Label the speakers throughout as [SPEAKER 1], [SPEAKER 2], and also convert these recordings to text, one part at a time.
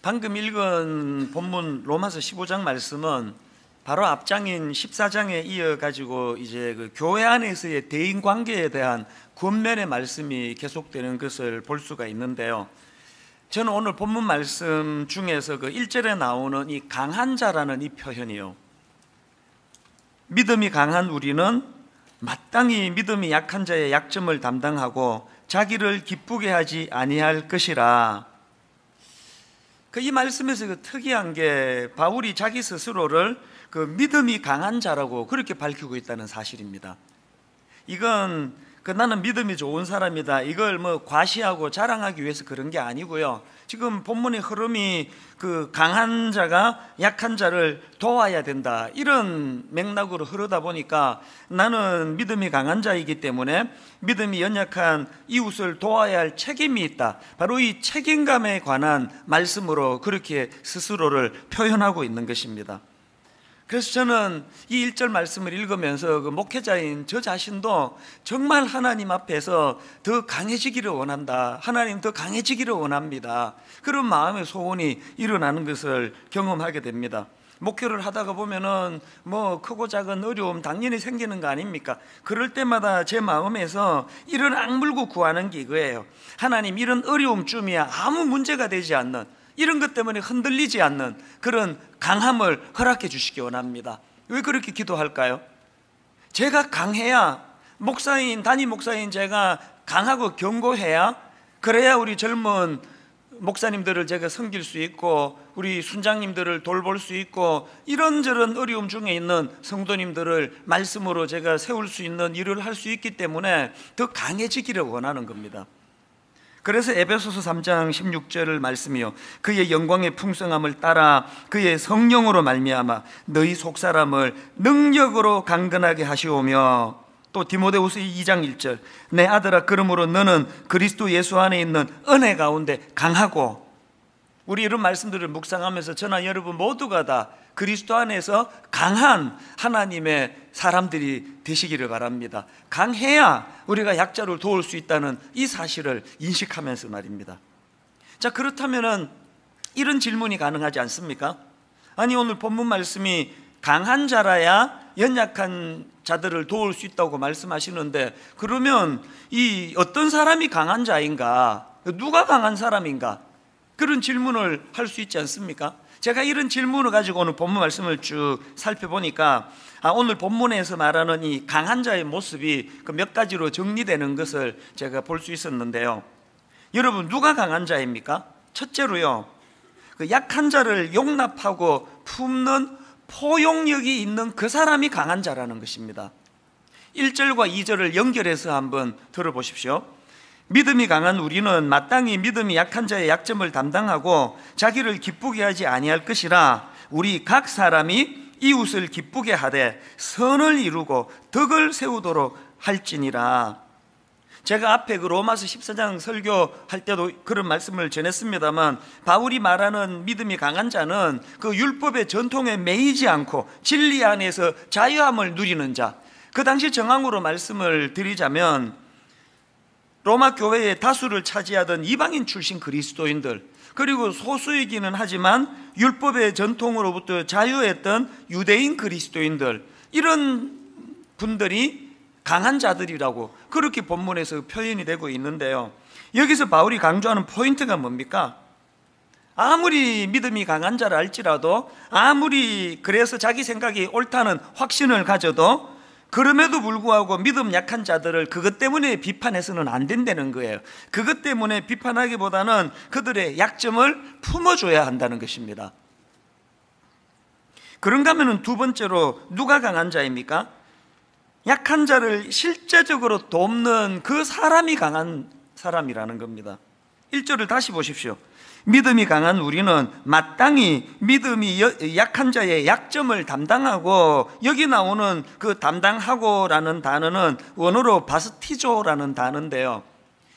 [SPEAKER 1] 방금 읽은 본문 로마서 15장 말씀은 바로 앞장인 14장에 이어가지고 이제 그 교회 안에서의 대인 관계에 대한 권면의 말씀이 계속되는 것을 볼 수가 있는데요. 저는 오늘 본문 말씀 중에서 그 1절에 나오는 이 강한 자라는 이 표현이요, 믿음이 강한 우리는 마땅히 믿음이 약한 자의 약점을 담당하고 자기를 기쁘게 하지 아니할 것이라. 이 말씀에서 그 특이한 게 바울이 자기 스스로를 그 믿음이 강한 자라고 그렇게 밝히고 있다는 사실입니다. 이건 나는 믿음이 좋은 사람이다, 이걸 뭐 과시하고 자랑하기 위해서 그런 게 아니고요. 지금 본문의 흐름이 그 강한 자가 약한 자를 도와야 된다, 이런 맥락으로 흐르다 보니까 나는 믿음이 강한 자이기 때문에 믿음이 연약한 이웃을 도와야 할 책임이 있다, 바로 이 책임감에 관한 말씀으로 그렇게 스스로를 표현하고 있는 것입니다. 그래서 저는 이 1절 말씀을 읽으면서 그 목회자인 저 자신도 정말 하나님 앞에서 더 강해지기를 원한다, 하나님 더 강해지기를 원합니다, 그런 마음의 소원이 일어나는 것을 경험하게 됩니다. 목회를 하다가 보면은 뭐 크고 작은 어려움 당연히 생기는 거 아닙니까? 그럴 때마다 제 마음에서 이런 악물고 구하는 게 이거예요. 하나님, 이런 어려움쯤이야 아무 문제가 되지 않는, 이런 것 때문에 흔들리지 않는 그런 강함을 허락해 주시기 원합니다. 왜 그렇게 기도할까요? 제가 강해야, 담임 목사인 제가 강하고 견고해야, 그래야 우리 젊은 목사님들을 제가 섬길 수 있고 우리 순장님들을 돌볼 수 있고 이런저런 어려움 중에 있는 성도님들을 말씀으로 제가 세울 수 있는 일을 할 수 있기 때문에 더 강해지기를 원하는 겁니다. 그래서 에베소서 3장 16절 말씀이요, 그의 영광의 풍성함을 따라 그의 성령으로 말미암아 너희 속사람을 능력으로 강건하게 하시오며, 또 디모데후서 2장 1절 내 아들아, 그러므로 너는 그리스도 예수 안에 있는 은혜 가운데 강하고. 우리 이런 말씀들을 묵상하면서 저나 여러분 모두가 다 그리스도 안에서 강한 하나님의 사람들이 되시기를 바랍니다. 강해야 우리가 약자를 도울 수 있다는 이 사실을 인식하면서 말입니다. 자, 그렇다면은 이런 질문이 가능하지 않습니까? 아니, 오늘 본문 말씀이 강한 자라야 연약한 자들을 도울 수 있다고 말씀하시는데, 그러면 이 어떤 사람이 강한 자인가, 누가 강한 사람인가, 그런 질문을 할 수 있지 않습니까? 제가 이런 질문을 가지고 오늘 본문 말씀을 쭉 살펴보니까 오늘 본문에서 말하는 이 강한 자의 모습이 그 몇 가지로 정리되는 것을 제가 볼 수 있었는데요. 여러분, 누가 강한 자입니까? 첫째로요, 그 약한 자를 용납하고 품는 포용력이 있는 그 사람이 강한 자라는 것입니다. 1절과 2절을 연결해서 한번 들어보십시오. 믿음이 강한 우리는 마땅히 믿음이 약한 자의 약점을 담당하고 자기를 기쁘게 하지 아니할 것이라. 우리 각 사람이 이웃을 기쁘게 하되 선을 이루고 덕을 세우도록 할지니라. 제가 앞에 그 로마서 14장 설교할 때도 그런 말씀을 전했습니다만, 바울이 말하는 믿음이 강한 자는 그 율법의 전통에 매이지 않고 진리 안에서 자유함을 누리는 자. 그 당시 정황으로 말씀을 드리자면 로마 교회의 다수를 차지하던 이방인 출신 그리스도인들, 그리고 소수이기는 하지만 율법의 전통으로부터 자유했던 유대인 그리스도인들, 이런 분들이 강한 자들이라고 그렇게 본문에서 표현이 되고 있는데요. 여기서 바울이 강조하는 포인트가 뭡니까? 아무리 믿음이 강한 자라 할지라도, 아무리 그래서 자기 생각이 옳다는 확신을 가져도, 그럼에도 불구하고 믿음 약한 자들을 그것 때문에 비판해서는 안 된다는 거예요. 그것 때문에 비판하기보다는 그들의 약점을 품어줘야 한다는 것입니다. 그런가 하면 두 번째로 누가 강한 자입니까? 약한 자를 실제적으로 돕는 그 사람이 강한 사람이라는 겁니다. 1절을 다시 보십시오. 믿음이 강한 우리는 마땅히 믿음이 약한 자의 약점을 담당하고, 여기 나오는 그 담당하고라는 단어는 원어로 바스티조라는 단어인데요,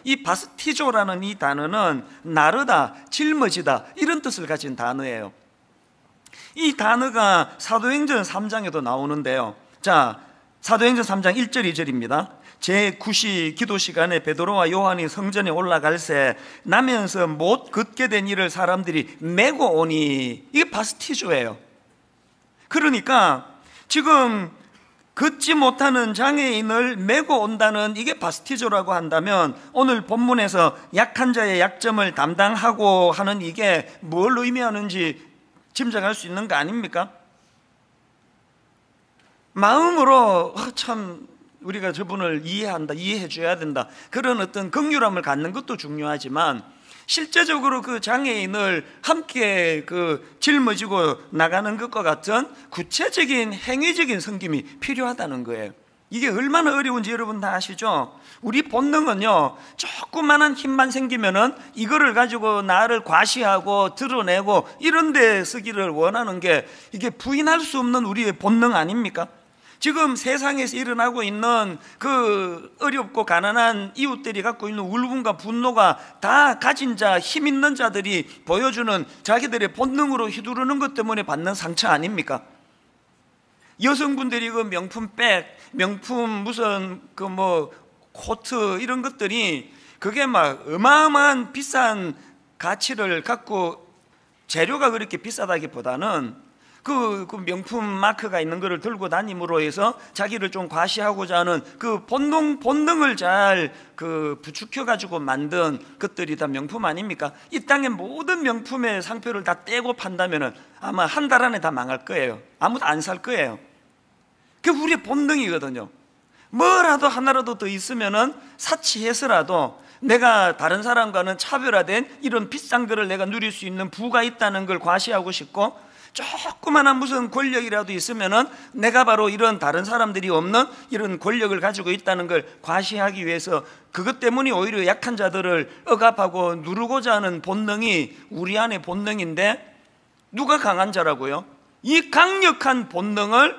[SPEAKER 1] 이 바스티조라는 이 단어는 나르다, 짊어지다, 이런 뜻을 가진 단어예요. 이 단어가 사도행전 3장에도 나오는데요. 자, 사도행전 3장 1절 2절입니다. 제9시 기도 시간에 베드로와 요한이 성전에 올라갈새 나면서 못 걷게 된 이를 사람들이 메고 오니, 이게 바스티조예요. 그러니까 지금 걷지 못하는 장애인을 메고 온다는 이게 바스티조라고 한다면, 오늘 본문에서 약한 자의 약점을 담당하고 하는 이게 뭘 의미하는지 짐작할 수 있는 거 아닙니까? 마음으로 참 우리가 저분을 이해한다, 이해해 줘야 된다, 그런 어떤 긍휼함을 갖는 것도 중요하지만, 실제적으로 그 장애인을 함께 짊어지고 나가는 것과 같은 구체적인 행위적인 섬김이 필요하다는 거예요. 이게 얼마나 어려운지 여러분 다 아시죠? 우리 본능은요, 조그만한 힘만 생기면은 이거를 가지고 나를 과시하고 드러내고 이런 데 쓰기를 원하는 게, 이게 부인할 수 없는 우리의 본능 아닙니까? 지금 세상에서 일어나고 있는 그 어렵고 가난한 이웃들이 갖고 있는 울분과 분노가 다 가진 자, 힘 있는 자들이 보여주는 자기들의 본능으로 휘두르는 것 때문에 받는 상처 아닙니까? 여성분들이 그 명품 백, 명품 무슨 코트 이런 것들이 그게 막 어마어마한 비싼 가치를 갖고, 재료가 그렇게 비싸다기보다는 그 명품 마크가 있는 것을 들고 다님으로 해서 자기를 좀 과시하고자 하는 그 본능을 잘 부추겨가지고 만든 것들이 다 명품 아닙니까? 이 땅의 모든 명품의 상표를 다 떼고 판다면은 아마 한 달 안에 다 망할 거예요. 아무도 안 살 거예요. 그게 우리의 본능이거든요. 뭐라도 하나라도 더 있으면은 사치해서라도 내가 다른 사람과는 차별화된 이런 비싼 거를 내가 누릴 수 있는 부가 있다는 걸 과시하고 싶고, 조그만한 무슨 권력이라도 있으면은 내가 바로 이런 다른 사람들이 없는 이런 권력을 가지고 있다는 걸 과시하기 위해서, 그것 때문에 오히려 약한 자들을 억압하고 누르고자 하는 본능이 우리 안의 본능인데, 누가 강한 자라고요? 이 강력한 본능을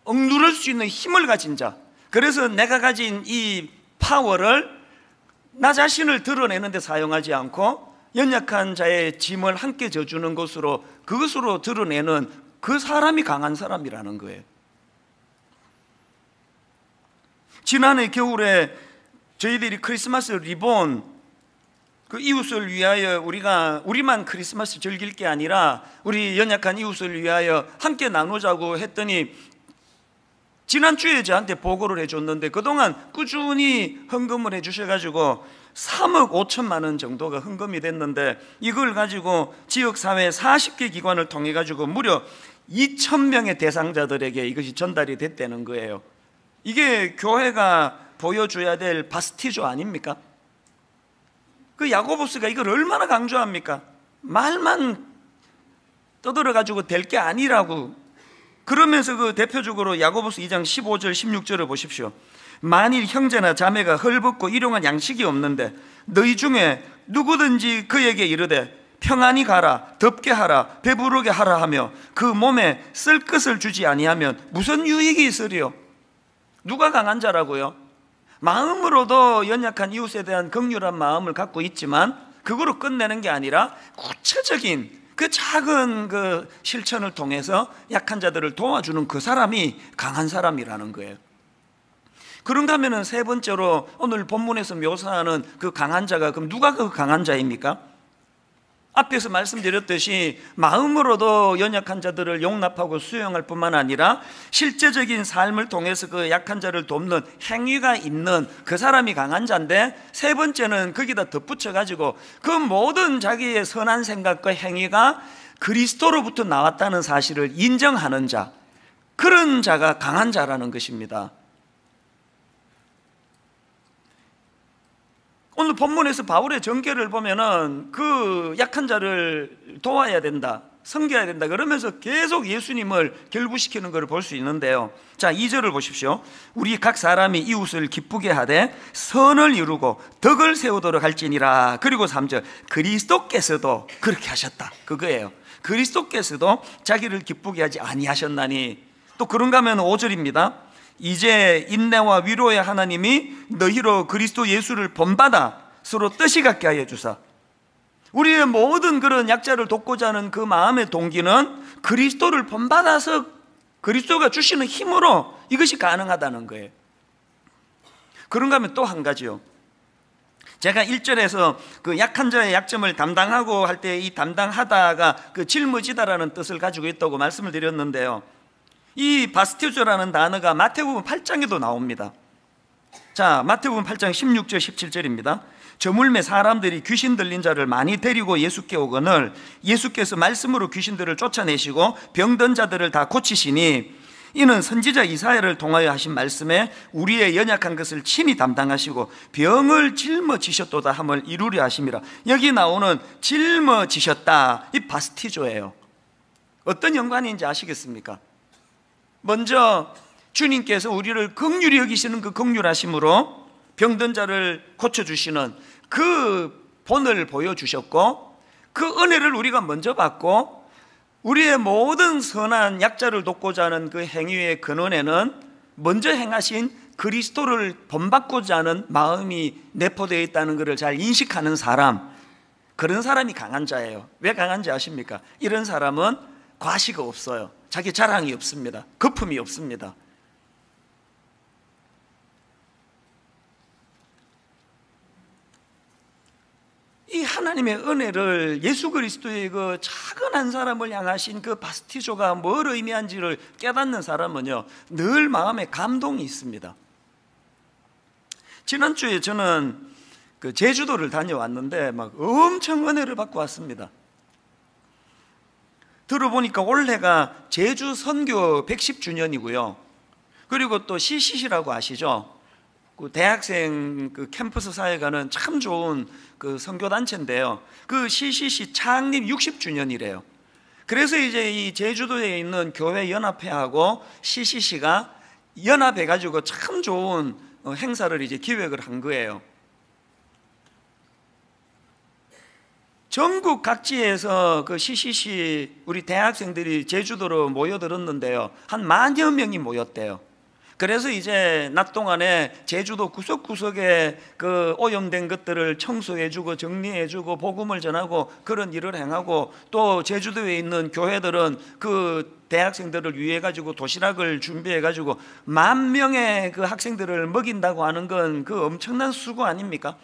[SPEAKER 1] 억누를 수 있는 힘을 가진 자. 그래서 내가 가진 이 파워를 나 자신을 드러내는 데 사용하지 않고 연약한 자의 짐을 함께 져주는 것으로, 그것으로 드러내는 그 사람이 강한 사람이라는 거예요. 지난해 겨울에 저희들이 크리스마스 리본, 그 이웃을 위하여 우리만 크리스마스 즐길 게 아니라 우리 연약한 이웃을 위하여 함께 나누자고 했더니, 지난주에 저한테 보고를 해줬는데 그동안 꾸준히 헌금을 해주셔가지고 3억 5천만 원 정도가 헌금이 됐는데, 이걸 가지고 지역사회 40개 기관을 통해 가지고 무려 2,000명의 대상자들에게 이것이 전달이 됐다는 거예요. 이게 교회가 보여줘야 될 바스티조 아닙니까? 그 야고보스가 이걸 얼마나 강조합니까? 말만 떠들어 가지고 될 게 아니라고. 그러면서 그 대표적으로 야고보스 2장 15절 16절을 보십시오. 만일 형제나 자매가 헐벗고 일용할 양식이 없는데 너희 중에 누구든지 그에게 이르되 평안히 가라, 덥게 하라, 배부르게 하라 하며 그 몸에 쓸 것을 주지 아니하면 무슨 유익이 있으리요? 누가 강한 자라고요? 마음으로도 연약한 이웃에 대한 긍휼한 마음을 갖고 있지만 그거로 끝내는 게 아니라 구체적인 그 작은 그 실천을 통해서 약한 자들을 도와주는 그 사람이 강한 사람이라는 거예요. 그런가 하면은 세 번째로 오늘 본문에서 묘사하는 그 강한 자가, 그럼 누가 그 강한 자입니까? 앞에서 말씀드렸듯이 마음으로도 연약한 자들을 용납하고 수용할 뿐만 아니라 실제적인 삶을 통해서 그 약한 자를 돕는 행위가 있는 그 사람이 강한 자인데, 세 번째는 거기다 덧붙여 가지고 그 모든 자기의 선한 생각과 행위가 그리스도로부터 나왔다는 사실을 인정하는 자, 그런 자가 강한 자라는 것입니다. 오늘 본문에서 바울의 전개를 보면은 그 약한 자를 도와야 된다, 섬겨야 된다 그러면서 계속 예수님을 결부시키는 것을 볼 수 있는데요. 자, 2절을 보십시오. 우리 각 사람이 이웃을 기쁘게 하되 선을 이루고 덕을 세우도록 할지니라. 그리고 3절, 그리스도께서도 그렇게 하셨다, 그거예요. 그리스도께서도 자기를 기쁘게 하지 아니하셨나니. 또 그런가 하면 5절입니다. 이제 인내와 위로의 하나님이 너희로 그리스도 예수를 본받아 서로 뜻이 같게 하여 주사. 우리의 모든 그런 약자를 돕고자 하는 그 마음의 동기는 그리스도를 본받아서 그리스도가 주시는 힘으로 이것이 가능하다는 거예요. 그런가 하면 또 한 가지요. 제가 1절에서 그 약한 자의 약점을 담당하고 할 때 이 담당하다가 그 짊어지다라는 뜻을 가지고 있다고 말씀을 드렸는데요, 이 바스티조라는 단어가 마태복음 8장에도 나옵니다. 자, 마태복음 8장 16절 17절입니다. 저물매 사람들이 귀신 들린 자를 많이 데리고 예수께 오거늘 예수께서 말씀으로 귀신들을 쫓아내시고 병든 자들을 다 고치시니 이는 선지자 이사야를 통하여 하신 말씀에 우리의 연약한 것을 친히 담당하시고 병을 짊어지셨도다 함을 이루려 하심이라. 여기 나오는 짊어지셨다, 이 바스티조예요. 어떤 연관인지 아시겠습니까? 먼저 주님께서 우리를 긍휼히 여기시는 그 긍휼하심으로 병든 자를 고쳐주시는 그 본을 보여주셨고, 그 은혜를 우리가 먼저 받고 우리의 모든 선한 약자를 돕고자 하는 그 행위의 근원에는 먼저 행하신 그리스도를 본받고자 하는 마음이 내포되어 있다는 것을 잘 인식하는 사람, 그런 사람이 강한 자예요. 왜 강한지 아십니까? 이런 사람은 과시가 없어요. 자기 자랑이 없습니다. 거품이 없습니다. 이 하나님의 은혜를 예수 그리스도의 그 작은 한 사람을 향하신 그 바스티조가 뭘 의미한지를 깨닫는 사람은요, 늘 마음에 감동이 있습니다. 지난주에 저는 그 제주도를 다녀왔는데 막 엄청 은혜를 받고 왔습니다. 들어보니까 올해가 제주 선교 110주년이고요. 그리고 또 CCC라고 아시죠? 그 대학생 그 캠퍼스 사회가는 참 좋은 그 선교단체인데요, 그 CCC 창립 60주년이래요. 그래서 이제 이 제주도에 있는 교회 연합회하고 CCC가 연합해가지고 참 좋은 행사를 이제 기획을 한 거예요. 전국 각지에서 그 CCC 우리 대학생들이 제주도로 모여들었는데요, 한 10,000여 명이 모였대요. 그래서 이제 낮 동안에 제주도 구석구석에 그 오염된 것들을 청소해주고 정리해주고 복음을 전하고 그런 일을 행하고, 또 제주도에 있는 교회들은 그 대학생들을 위해 가지고 도시락을 준비해 가지고 10,000명의 그 학생들을 먹인다고 하는 건 그 엄청난 수고 아닙니까?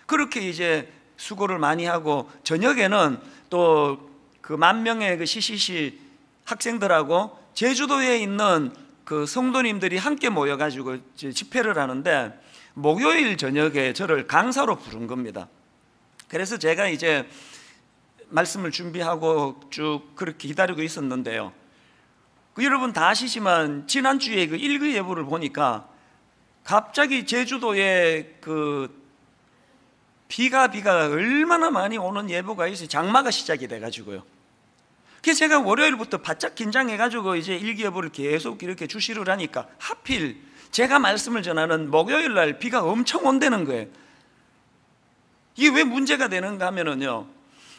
[SPEAKER 1] 그렇게 이제 수고를 많이 하고 저녁에는 또 그 10,000명의 그 CCC 학생들하고 제주도에 있는 그 성도님들이 함께 모여가지고 집회를 하는데, 목요일 저녁에 저를 강사로 부른 겁니다. 그래서 제가 이제 말씀을 준비하고 쭉 그렇게 기다리고 있었는데요, 그 여러분 다 아시지만 지난주에 그 일기예보를 보니까 갑자기 제주도에 그 비가 얼마나 많이 오는 예보가 있어요. 장마가 시작이 돼가지고요. 그래서 제가 월요일부터 바짝 긴장해가지고 이제 일기예보를 계속 이렇게 주시를 하니까 하필 제가 말씀을 전하는 목요일 날 비가 엄청 온다는 거예요. 이게 왜 문제가 되는가 하면은요,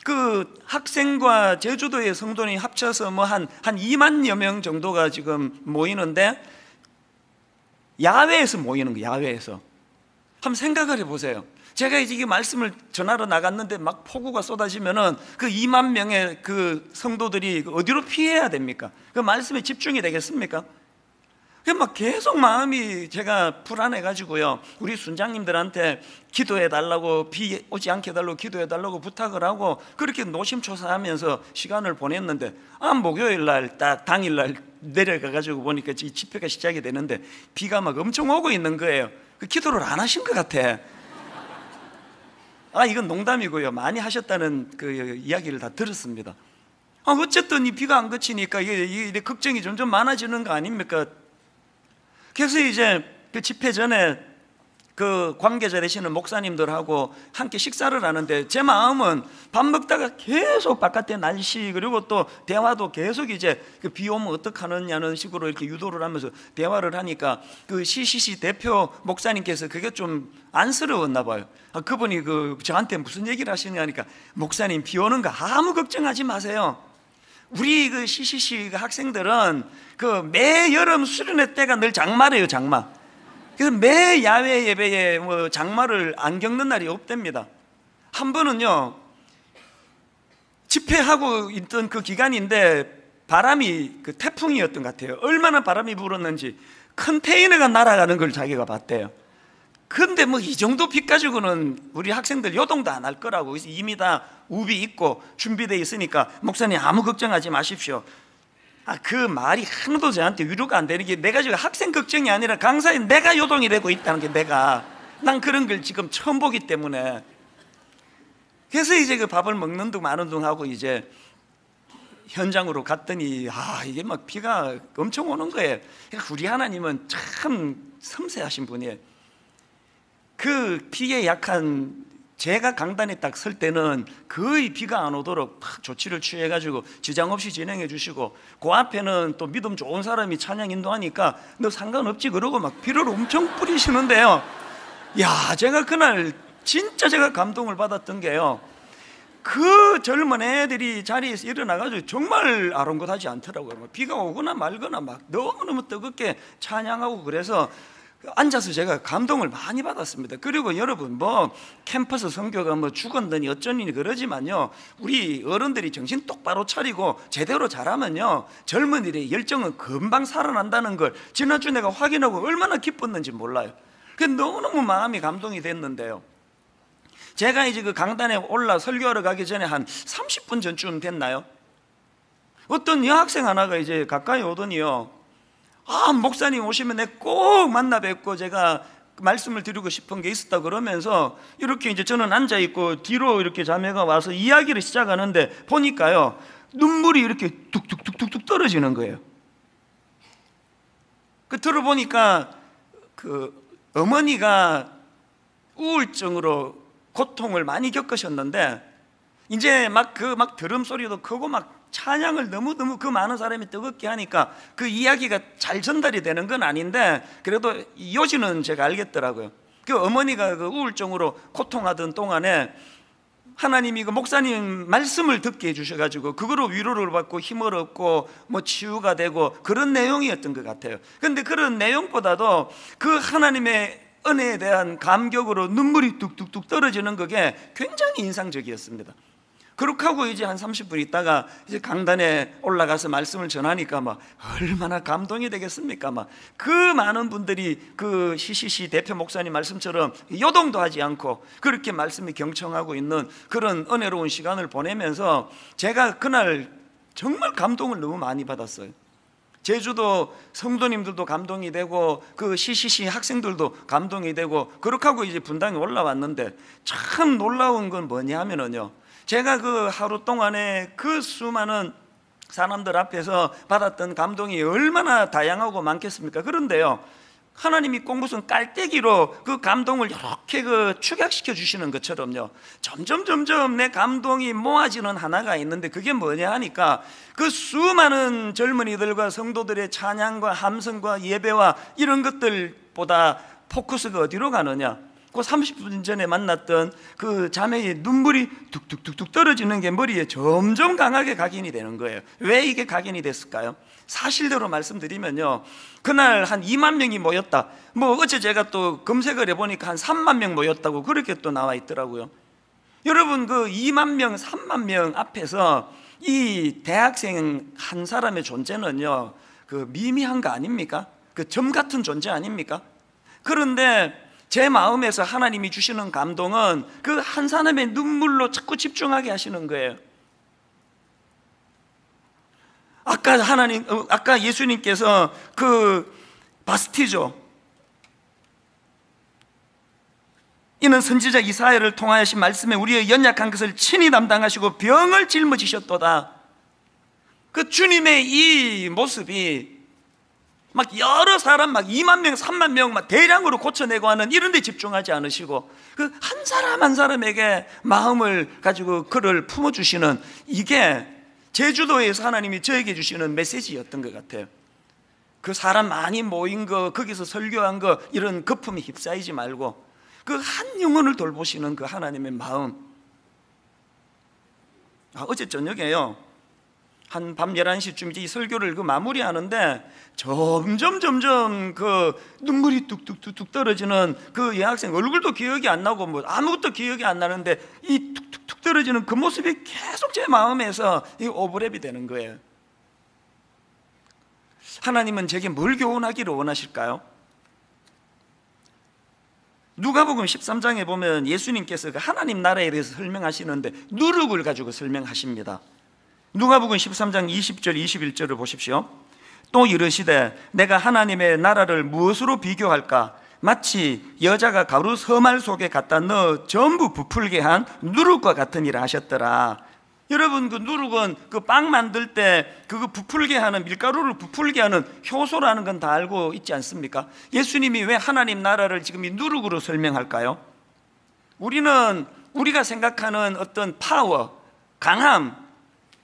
[SPEAKER 1] 그 학생과 제주도의 성도님 합쳐서 뭐 한 20,000여 명 정도가 지금 모이는데 야외에서 모이는 거예요. 야외에서. 한번 생각을 해보세요. 제가 이제 이 말씀을 전하러 나갔는데 막 폭우가 쏟아지면은 그 20,000명의 그 성도들이 어디로 피해야 됩니까? 그 말씀에 집중이 되겠습니까? 막 계속 마음이 제가 불안해가지고요, 우리 순장님들한테 기도해달라고, 비 오지 않게 해달라고 기도해달라고 부탁을 하고 그렇게 노심초사하면서 시간을 보냈는데, 목요일날 딱 당일날 내려가가지고 보니까 집회가 시작이 되는데 비가 막 엄청 오고 있는 거예요. 그 기도를 안 하신 것 같아. 이건 농담이고요, 많이 하셨다는 그 이야기를 다 들었습니다. 어쨌든 이 비가 안 그치니까 이게 걱정이 점점 많아지는 거 아닙니까? 그래서 이제 그 집회 전에 그 관계자 되시는 목사님들하고 함께 식사를 하는데 제 마음은 밥 먹다가 계속 바깥에 날씨, 그리고 또 대화도 계속 이제 그 비 오면 어떡하느냐는 식으로 이렇게 유도를 하면서 대화를 하니까 그 CCC 대표 목사님께서 그게 좀 안쓰러웠나 봐요. 그분이 그 저한테 무슨 얘기를 하시냐 하니까, 목사님 비 오는 거 아무 걱정하지 마세요. 우리 그 CCC 학생들은 그 매 여름 수련회 때가 늘 장마래요, 장마. 그래서 매 야외 예배에 뭐 장마를 안 겪는 날이 없답니다. 한 번은요, 집회하고 있던 그 기간인데 바람이 그 태풍이었던 것 같아요. 얼마나 바람이 불었는지 컨테이너가 날아가는 걸 자기가 봤대요. 근데 뭐 이 정도 비 가지고는 우리 학생들 요동도 안 할 거라고. 그래서 이미 다 우비 있고 준비되어 있으니까 목사님 아무 걱정하지 마십시오. 그 말이 하나도 저한테 위로가 안 되는 게, 내가 지금 학생 걱정이 아니라 강사인 내가 요동이 되고 있다는 게, 난 그런 걸 지금 처음 보기 때문에. 그래서 이제 그 밥을 먹는 둥 마는 둥 하고 이제 현장으로 갔더니 이게 막 비가 엄청 오는 거예요. 그러니까 우리 하나님은 참 섬세하신 분이에요. 그 비에 약한 제가 강단에 딱 설 때는 거의 비가 안 오도록 조치를 취해가지고 지장 없이 진행해 주시고, 그 앞에는 또 믿음 좋은 사람이 찬양 인도하니까 너 상관없지 그러고 막 비를 엄청 뿌리시는데요. 제가 그날 진짜 제가 감동을 받았던 게요, 그 젊은 애들이 자리에서 일어나가지고 정말 아랑곳하지 않더라고요. 비가 오거나 말거나 막 너무너무 뜨겁게 찬양하고, 그래서 앉아서 제가 감동을 많이 받았습니다. 그리고 여러분, 뭐 캠퍼스 선교가 뭐 죽었느니 어쩌니 그러지만요, 우리 어른들이 정신 똑바로 차리고 제대로 잘하면요, 젊은이들의 열정은 금방 살아난다는 걸 지난주 내가 확인하고 얼마나 기뻤는지 몰라요. 너무너무 마음이 감동이 됐는데요, 제가 이제 그 강단에 올라 설교하러 가기 전에 한 30분 전쯤 됐나요? 어떤 여학생 하나가 이제 가까이 오더니요, 목사님 오시면 내가 꼭 만나 뵙고 제가 말씀을 드리고 싶은 게 있었다 그러면서, 이렇게 이제 저는 앉아 있고 뒤로 이렇게 자매가 와서 이야기를 시작하는데 보니까요, 눈물이 이렇게 뚝뚝뚝뚝 떨어지는 거예요. 들어보니까 그 어머니가 우울증으로 고통을 많이 겪으셨는데, 이제 막 드럼 소리도 크고 막 찬양을 너무너무 그 많은 사람이 뜨겁게 하니까 그 이야기가 잘 전달이 되는 건 아닌데, 그래도 요지는 제가 알겠더라고요. 그 어머니가 그 우울증으로 고통하던 동안에 하나님이 그 목사님 말씀을 듣게 해주셔가지고 그거로 위로를 받고 힘을 얻고 뭐 치유가 되고 그런 내용이었던 것 같아요. 그런데 그런 내용보다도 그 하나님의 은혜에 대한 감격으로 눈물이 뚝뚝뚝 떨어지는 그게 굉장히 인상적이었습니다. 그렇게 하고 이제 한 30분 있다가 이제 강단에 올라가서 말씀을 전하니까 막 얼마나 감동이 되겠습니까? 막 그 많은 분들이 그 CCC 대표 목사님 말씀처럼 요동도 하지 않고 그렇게 말씀이 경청하고 있는 그런 은혜로운 시간을 보내면서 제가 그날 정말 감동을 너무 많이 받았어요. 제주도 성도님들도 감동이 되고 그 CCC 학생들도 감동이 되고, 그렇게 하고 이제 분당에 올라왔는데 참 놀라운 건 뭐냐 하면은요, 제가 그 하루 동안에 그 수많은 사람들 앞에서 받았던 감동이 얼마나 다양하고 많겠습니까? 그런데요, 하나님이 꼭 무슨 깔때기로 그 감동을 이렇게 그 축약시켜 주시는 것처럼요, 점점 내 감동이 모아지는 하나가 있는데, 그게 뭐냐 하니까 그 수많은 젊은이들과 성도들의 찬양과 함성과 예배와 이런 것들보다 포커스가 어디로 가느냐, 그 30분 전에 만났던 그 자매의 눈물이 뚝뚝뚝뚝 떨어지는 게 머리에 점점 강하게 각인이 되는 거예요. 왜 이게 각인이 됐을까요? 사실대로 말씀드리면요, 그날 한 2만 명이 모였다, 뭐 어제 제가 또 검색을 해보니까 한 3만 명 모였다고 그렇게 또 나와 있더라고요. 여러분, 그 2만 명 3만 명 앞에서 이 대학생 한 사람의 존재는요, 그 미미한 거 아닙니까? 그 점 같은 존재 아닙니까? 그런데 제 마음에서 하나님이 주시는 감동은 그 한 사람의 눈물로 자꾸 집중하게 하시는 거예요. 아까 예수님께서 그 바스티조, 이는 선지자 이사야를 통하신 말씀에 우리의 연약한 것을 친히 담당하시고 병을 짊어지셨도다. 그 주님의 이 모습이 막 여러 사람 막 2만 명 3만 명 막 대량으로 고쳐내고 하는 이런 데 집중하지 않으시고 그 한 사람 한 사람에게 마음을 가지고 그를 품어주시는, 이게 제주도에서 하나님이 저에게 주시는 메시지였던 것 같아요. 그 사람 많이 모인 거, 거기서 설교한 거, 이런 거품에 휩싸이지 말고 그 한 영혼을 돌보시는 그 하나님의 마음. 어제 저녁에요, 한 밤 11시쯤 이 설교를 그 마무리하는데 점점 그 눈물이 뚝뚝뚝뚝 떨어지는 그 여학생 얼굴도 기억이 안 나고 뭐 아무것도 기억이 안 나는데 이 뚝뚝뚝 떨어지는 그 모습이 계속 제 마음에서 이 오버랩이 되는 거예요. 하나님은 제게 뭘 교훈하기를 원하실까요? 누가복음 13장에 보면 예수님께서 그 하나님 나라에 대해서 설명하시는데 누룩을 가지고 설명하십니다. 누가복음 13장 20절 21절을 보십시오. 또 이르시되 내가 하나님의 나라를 무엇으로 비교할까? 마치 여자가 가루 서말 속에 갖다 넣어 전부 부풀게 한 누룩과 같으니라 하셨더라. 여러분, 그 누룩은 그 빵 만들 때 그거 부풀게 하는, 밀가루를 부풀게 하는 효소라는 건 다 알고 있지 않습니까? 예수님이 왜 하나님 나라를 지금 이 누룩으로 설명할까요? 우리는 우리가 생각하는 어떤 파워, 강함,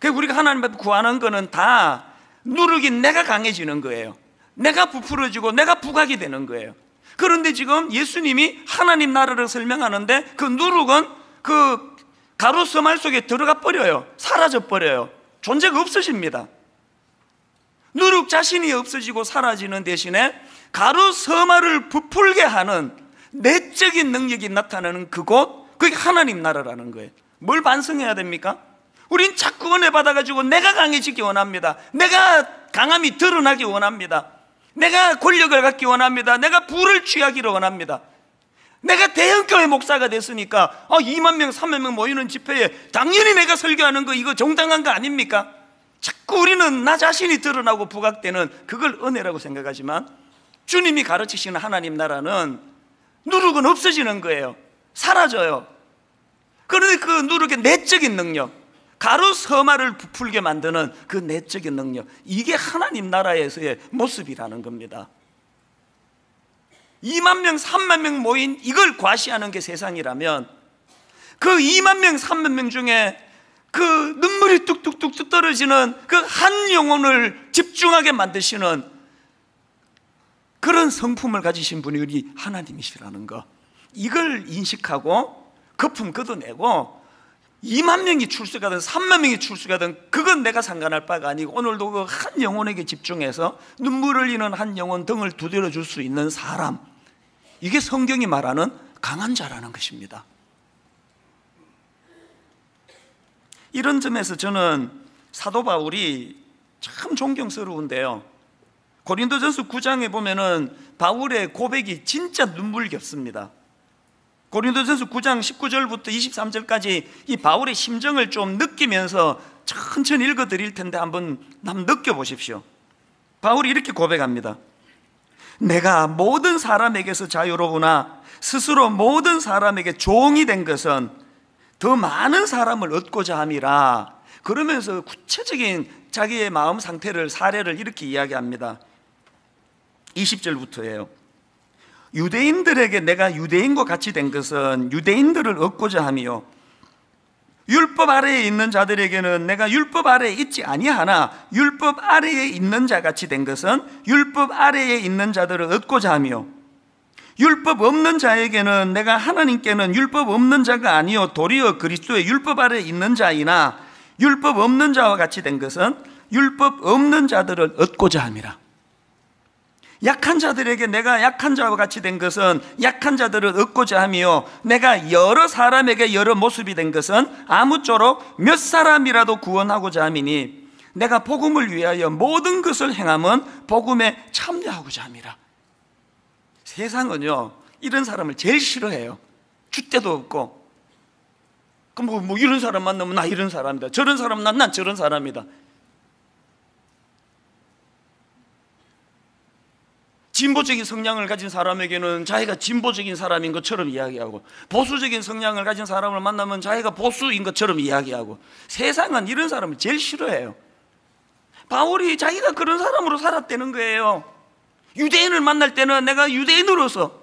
[SPEAKER 1] 우리가 하나님 앞에 구하는 거는 다 누룩이 내가 강해지는 거예요. 내가 부풀어지고 내가 부각이 되는 거예요. 그런데 지금 예수님이 하나님 나라를 설명하는데 그 누룩은 그 가루 서말 속에 들어가 버려요. 사라져 버려요. 존재가 없어집니다. 누룩 자신이 없어지고 사라지는 대신에 가루 서말을 부풀게 하는 내적인 능력이 나타나는 그곳, 그게 하나님 나라라는 거예요. 뭘 반성해야 됩니까? 우린 자꾸 은혜 받아가지고 내가 강해지기 원합니다. 내가 강함이 드러나기 원합니다. 내가 권력을 갖기 원합니다. 내가 부를 취하기를 원합니다. 내가 대형교회 목사가 됐으니까 2만 명, 3만 명 모이는 집회에 당연히 내가 설교하는 거 이거 정당한 거 아닙니까? 자꾸 우리는 나 자신이 드러나고 부각되는 그걸 은혜라고 생각하지만 주님이 가르치시는 하나님 나라는 누룩은 없어지는 거예요. 사라져요. 그런데 그 누룩의 내적인 능력, 가루 서말을 부풀게 만드는 그 내적인 능력, 이게 하나님 나라에서의 모습이라는 겁니다. 2만 명, 3만 명 모인 이걸 과시하는 게 세상이라면 그 2만 명, 3만 명 중에 그 눈물이 뚝뚝뚝 떨어지는 그 한 영혼을 집중하게 만드시는 그런 성품을 가지신 분이 우리 하나님이시라는 거, 이걸 인식하고 거품 걷어내고 2만 명이 출석하든 3만 명이 출석하든 그건 내가 상관할 바가 아니고 오늘도 그 한 영혼에게 집중해서 눈물 흘리는 한 영혼 등을 두드려 줄 수 있는 사람, 이게 성경이 말하는 강한 자라는 것입니다. 이런 점에서 저는 사도 바울이 참 존경스러운데요, 고린도전서 9장에 보면은 바울의 고백이 진짜 눈물겹습니다. 고린도전서 9장 19절부터 23절까지 이 바울의 심정을 좀 느끼면서 천천히 읽어드릴 텐데 한번 느껴보십시오. 바울이 이렇게 고백합니다. 내가 모든 사람에게서 자유로우나 스스로 모든 사람에게 종이 된 것은 더 많은 사람을 얻고자 함이라. 그러면서 구체적인 자기의 마음 상태를, 사례를 이렇게 이야기합니다. 20절부터예요. 유대인들에게 내가 유대인과 같이 된 것은 유대인들을 얻고자 함이요, 율법 아래에 있는 자들에게는 내가 율법 아래에 있지 아니하나 율법 아래에 있는 자같이 된 것은 율법 아래에 있는 자들을 얻고자 하며, 율법 없는 자에게는 내가 하나님께는 율법 없는 자가 아니요 도리어 그리스도의 율법 아래에 있는 자이나 율법 없는 자와 같이 된 것은 율법 없는 자들을 얻고자 함이라. 약한 자들에게 내가 약한 자와 같이 된 것은 약한 자들을 얻고자 하며, 내가 여러 사람에게 여러 모습이 된 것은 아무쪼록 몇 사람이라도 구원하고자 함이니 내가 복음을 위하여 모든 것을 행함은 복음에 참여하고자 함이라. 세상은요 이런 사람을 제일 싫어해요. 줏대도 없고, 그럼 뭐 이런 사람 만나면 나 이런 사람이다, 저런 사람 난 저런 사람이다. 진보적인 성향을 가진 사람에게는 자기가 진보적인 사람인 것처럼 이야기하고, 보수적인 성향을 가진 사람을 만나면 자기가 보수인 것처럼 이야기하고, 세상은 이런 사람을 제일 싫어해요. 바울이 자기가 그런 사람으로 살았다는 거예요. 유대인을 만날 때는 내가 유대인으로서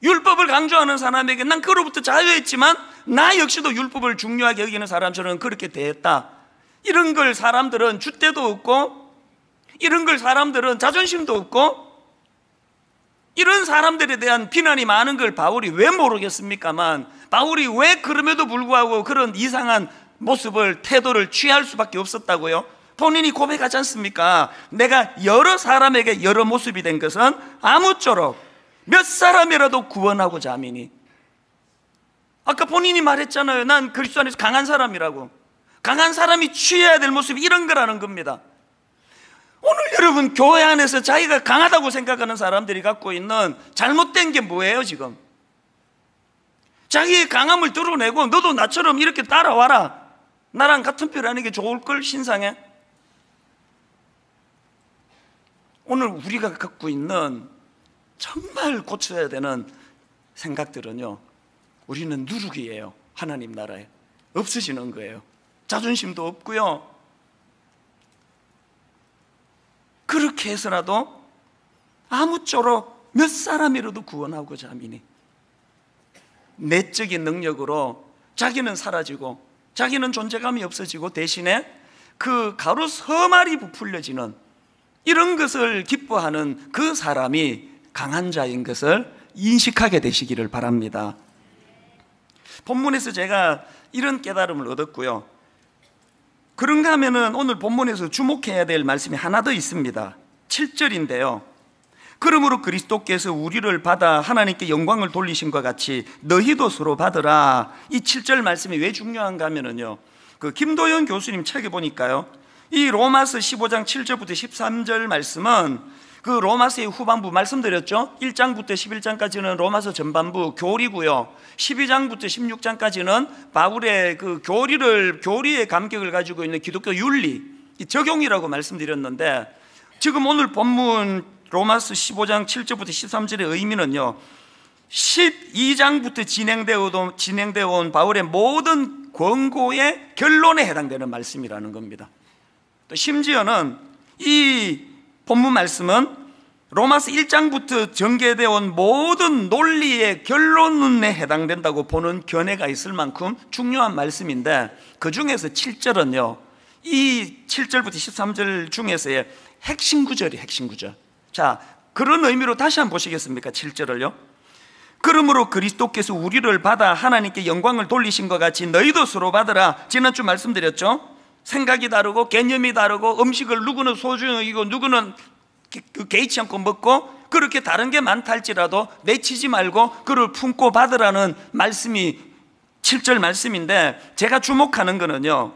[SPEAKER 1] 율법을 강조하는 사람에게 난 그로부터 자유했지만 나 역시도 율법을 중요하게 여기는 사람처럼 그렇게 대했다. 이런 걸 사람들은 줏대도 없고, 이런 걸 사람들은 자존심도 없고, 이런 사람들에 대한 비난이 많은 걸 바울이 왜 모르겠습니까만, 바울이 왜 그럼에도 불구하고 그런 이상한 모습을, 태도를 취할 수밖에 없었다고요? 본인이 고백하지 않습니까? 내가 여러 사람에게 여러 모습이 된 것은 아무쪼록 몇 사람이라도 구원하고자 함이니. 아까 본인이 말했잖아요. 난 그리스도 안에서 강한 사람이라고. 강한 사람이 취해야 될 모습이 이런 거라는 겁니다. 오늘 여러분 교회 안에서 자기가 강하다고 생각하는 사람들이 갖고 있는 잘못된 게 뭐예요 지금? 자기의 강함을 드러내고 너도 나처럼 이렇게 따라와라, 나랑 같은 편 하는 게 좋을 걸 신상에. 오늘 우리가 갖고 있는 정말 고쳐야 되는 생각들은요, 우리는 누룩이에요. 하나님 나라에 없으시는 거예요. 자존심도 없고요. 그렇게 해서라도 아무쪼록 몇 사람이라도 구원하고자 하미니 내적인 능력으로 자기는 사라지고 자기는 존재감이 없어지고 대신에 그 가로 서말이 부풀려지는 이런 것을 기뻐하는 그 사람이 강한 자인 것을 인식하게 되시기를 바랍니다. 본문에서 제가 이런 깨달음을 얻었고요. 그런가 하면은 오늘 본문에서 주목해야 될 말씀이 하나 더 있습니다. 7절인데요. 그러므로 그리스도께서 우리를 받아 하나님께 영광을 돌리신 것 같이 너희도 서로 받으라. 이 7절 말씀이 왜 중요한가 하면은요, 그 김도현 교수님 책에 보니까요, 이 로마서 15장 7절부터 13절 말씀은 그 로마서의 후반부 말씀드렸죠. 1장부터 11장까지는 로마서 전반부 교리고요, 12장부터 16장까지는 바울의 그 교리의 감격을 가지고 있는 기독교 윤리, 적용이라고 말씀드렸는데, 지금 오늘 본문 로마서 15장 7절부터 13절의 의미는요, 12장부터 진행되어 온 바울의 모든 권고의 결론에 해당되는 말씀이라는 겁니다. 또 심지어는 이 본문 말씀은 로마서 1장부터 전개되어 온 모든 논리의 결론에 해당된다고 보는 견해가 있을 만큼 중요한 말씀인데, 그 중에서 7절은요, 이 7절부터 13절 중에서의 핵심 구절이 핵심 구절. 자, 그런 의미로 다시 한번 보시겠습니까? 7절을요. 그러므로 그리스도께서 우리를 받아 하나님께 영광을 돌리신 것 같이 너희도 서로 받으라. 지난주 말씀드렸죠. 생각이 다르고 개념이 다르고 음식을 누구는 소중히 여기고 누구는 개의치 않고 먹고, 그렇게 다른 게 많다 할지라도 내치지 말고 그를 품고 받으라는 말씀이 7절 말씀인데, 제가 주목하는 거는요,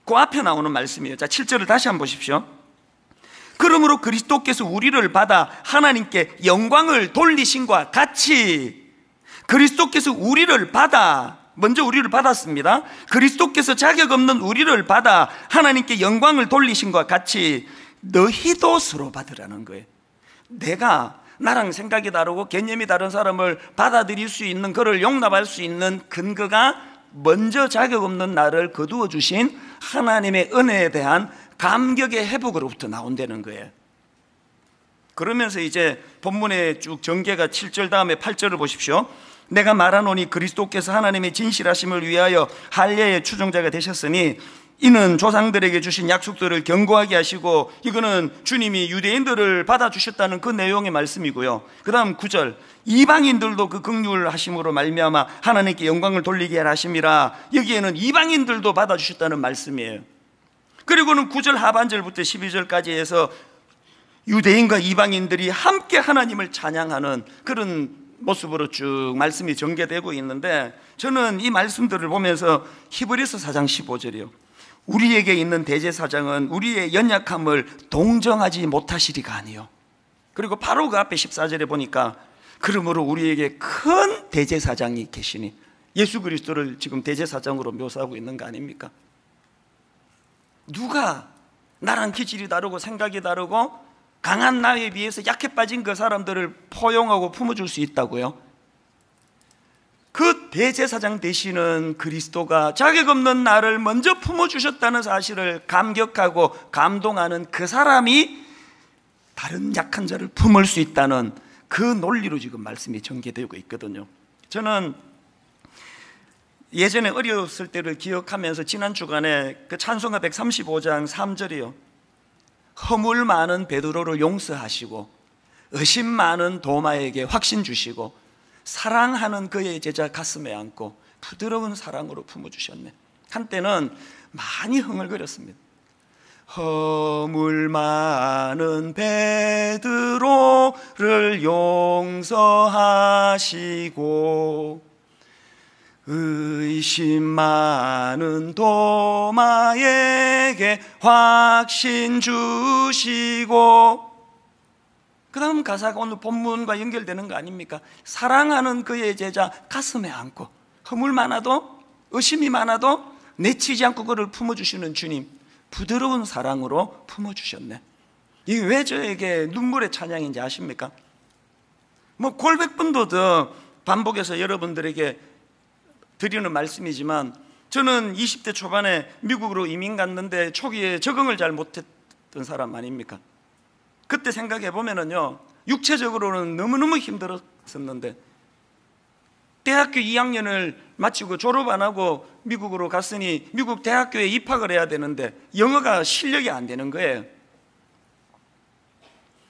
[SPEAKER 1] 그 앞에 나오는 말씀이에요. 자, 7절을 다시 한번 보십시오. 그러므로 그리스도께서 우리를 받아 하나님께 영광을 돌리신과 같이, 그리스도께서 우리를 받아, 먼저 우리를 받았습니다. 그리스도께서 자격 없는 우리를 받아 하나님께 영광을 돌리신 것 같이 너희도 서로 받으라는 거예요. 내가 나랑 생각이 다르고 개념이 다른 사람을 받아들일 수 있는, 그를 용납할 수 있는 근거가 먼저 자격 없는 나를 거두어 주신 하나님의 은혜에 대한 감격의 회복으로부터 나온다는 거예요. 그러면서 이제 본문의 쭉 전개가 7절 다음에 8절을 보십시오. 내가 말하노니 그리스도께서 하나님의 진실하심을 위하여 할례의 추종자가 되셨으니 이는 조상들에게 주신 약속들을 견고하게 하시고, 이거는 주님이 유대인들을 받아주셨다는 그 내용의 말씀이고요. 그 다음 9절, 이방인들도 그 긍휼하심으로 말미암아 하나님께 영광을 돌리게 하심이라. 여기에는 이방인들도 받아주셨다는 말씀이에요. 그리고는 9절 하반절부터 12절까지 해서 유대인과 이방인들이 함께 하나님을 찬양하는 그런 모습으로 쭉 말씀이 전개되고 있는데, 저는 이 말씀들을 보면서 히브리서 4장 15절이요, 우리에게 있는 대제사장은 우리의 연약함을 동정하지 못하시리가 아니요. 그리고 바로 그 앞에 14절에 보니까 그러므로 우리에게 큰 대제사장이 계시니, 예수 그리스도를 지금 대제사장으로 묘사하고 있는 거 아닙니까? 누가 나랑 기질이 다르고 생각이 다르고 강한 나에 비해서 약해 빠진 그 사람들을 포용하고 품어줄 수 있다고요? 그 대제사장 되시는 그리스도가 자격 없는 나를 먼저 품어주셨다는 사실을 감격하고 감동하는 그 사람이 다른 약한 자를 품을 수 있다는 그 논리로 지금 말씀이 전개되고 있거든요. 저는 예전에 어렸을 때를 기억하면서 지난 주간에 그 찬송가 135장 3절이요, 허물 많은 베드로를 용서하시고 의심 많은 도마에게 확신 주시고 사랑하는 그의 제자 가슴에 안고 부드러운 사랑으로 품어주셨네. 한때는 많이 흥얼거렸습니다. 허물 많은 베드로를 용서하시고 의심 많은 도마에게 확신 주시고, 그 다음 가사가 오늘 본문과 연결되는 거 아닙니까? 사랑하는 그의 제자 가슴에 안고, 허물 많아도 의심이 많아도 내치지 않고 그를 품어주시는 주님, 부드러운 사랑으로 품어주셨네. 이게 왜 저에게 눈물의 찬양인지 아십니까? 뭐 골백번도 더 반복해서 여러분들에게 드리는 말씀이지만, 저는 20대 초반에 미국으로 이민 갔는데 초기에 적응을 잘 못했던 사람 아닙니까? 그때 생각해 보면은요, 육체적으로는 너무너무 힘들었었는데 대학교 2학년을 마치고 졸업 안 하고 미국으로 갔으니 미국 대학교에 입학을 해야 되는데 영어가 실력이 안 되는 거예요.